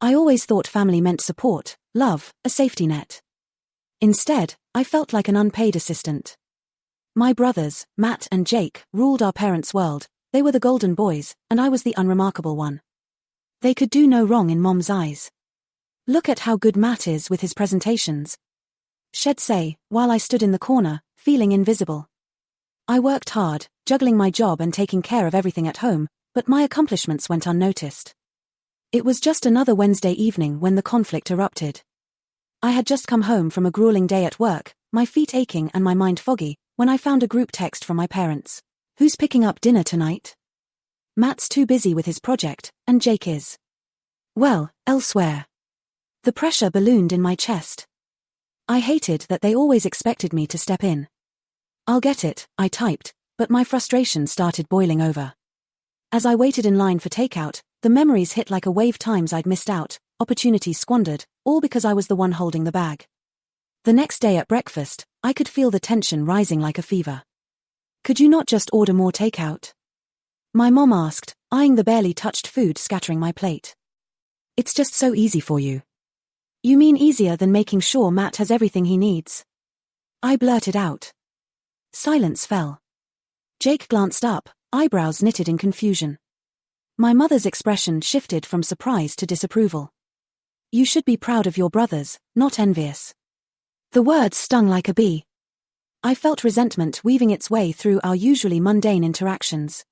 I always thought family meant support, love, a safety net. Instead, I felt like an unpaid assistant. My brothers, Matt and Jake, ruled our parents' world. They were the golden boys, and I was the unremarkable one. They could do no wrong in Mom's eyes. Look at how good Matt is with his presentations, she'd say, while I stood in the corner, feeling invisible. I worked hard, juggling my job and taking care of everything at home, but my accomplishments went unnoticed. It was just another Wednesday evening when the conflict erupted. I had just come home from a grueling day at work, my feet aching and my mind foggy, when I found a group text from my parents. Who's picking up dinner tonight? Matt's too busy with his project, and Jake is, well, elsewhere. The pressure ballooned in my chest. I hated that they always expected me to step in. I'll get it, I typed, but my frustration started boiling over. As I waited in line for takeout, the memories hit like a wave. Times I'd missed out, opportunities squandered, all because I was the one holding the bag. The next day at breakfast, I could feel the tension rising like a fever. Could you not just order more takeout? My mom asked, eyeing the barely touched food scattering my plate. It's just so easy for you. You mean easier than making sure Matt has everything he needs? I blurted out. Silence fell. Jake glanced up, eyebrows knitted in confusion. My mother's expression shifted from surprise to disapproval. You should be proud of your brothers, not envious. The words stung like a bee. I felt resentment weaving its way through our usually mundane interactions.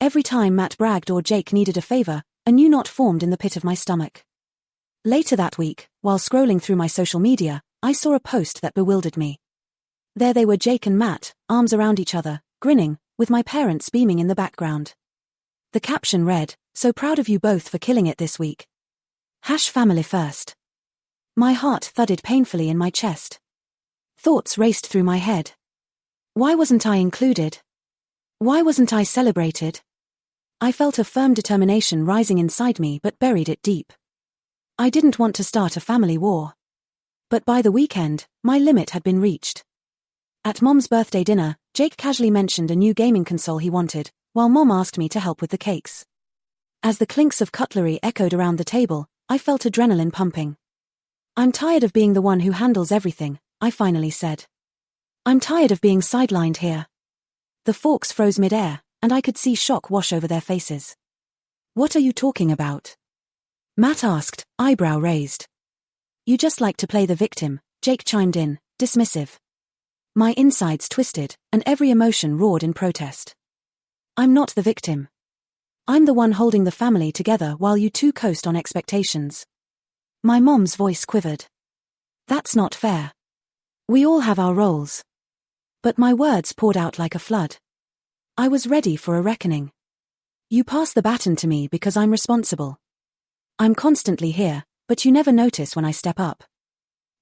Every time Matt bragged or Jake needed a favor, a new knot formed in the pit of my stomach. Later that week, while scrolling through my social media, I saw a post that bewildered me. There they were, Jake and Matt, arms around each other, grinning, with my parents beaming in the background. The caption read, "So proud of you both for killing it this week. #family first." My heart thudded painfully in my chest. Thoughts raced through my head. Why wasn't I included? Why wasn't I celebrated? I felt a firm determination rising inside me but buried it deep. I didn't want to start a family war. But by the weekend, my limit had been reached. At Mom's birthday dinner, Jake casually mentioned a new gaming console he wanted, while Mom asked me to help with the cakes. As the clinks of cutlery echoed around the table, I felt adrenaline pumping. I'm tired of being the one who handles everything, I finally said. I'm tired of being sidelined here. The forks froze mid-air, and I could see shock wash over their faces. What are you talking about? Matt asked, eyebrow raised. You just like to play the victim, Jake chimed in, dismissive. My insides twisted, and every emotion roared in protest. I'm not the victim. I'm the one holding the family together while you two coast on expectations. My mom's voice quivered. That's not fair. We all have our roles. But my words poured out like a flood. I was ready for a reckoning. You pass the baton to me because I'm responsible. I'm constantly here, but you never notice when I step up.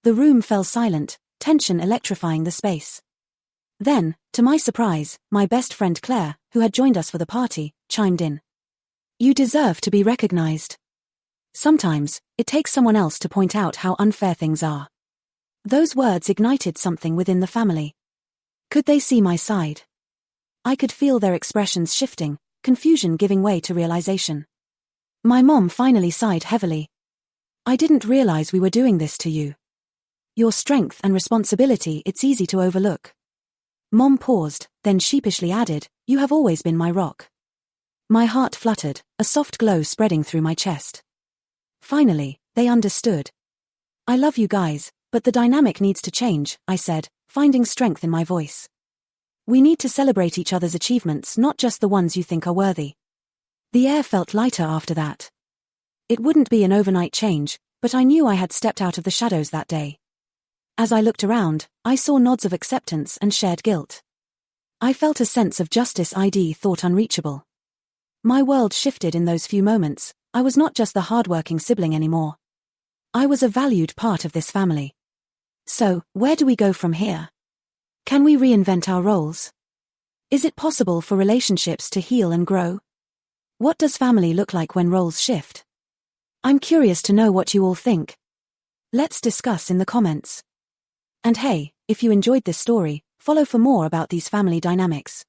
The room fell silent, tension electrifying the space. Then, to my surprise, my best friend Claire, who had joined us for the party, chimed in. You deserve to be recognized. Sometimes, it takes someone else to point out how unfair things are. Those words ignited something within the family. Could they see my side? I could feel their expressions shifting, confusion giving way to realization. My mom finally sighed heavily. I didn't realize we were doing this to you. Your strength and responsibility, it's easy to overlook. Mom paused, then sheepishly added, you have always been my rock. My heart fluttered, a soft glow spreading through my chest. Finally, they understood. I love you guys, but the dynamic needs to change, I said, finding strength in my voice. We need to celebrate each other's achievements, not just the ones you think are worthy. The air felt lighter after that. It wouldn't be an overnight change, but I knew I had stepped out of the shadows that day. As I looked around, I saw nods of acceptance and shared guilt. I felt a sense of justice I'd thought unreachable. My world shifted in those few moments. I was not just the hardworking sibling anymore. I was a valued part of this family. So, where do we go from here? Can we reinvent our roles? Is it possible for relationships to heal and grow? What does family look like when roles shift? I'm curious to know what you all think. Let's discuss in the comments. And hey, if you enjoyed this story, follow for more about these family dynamics.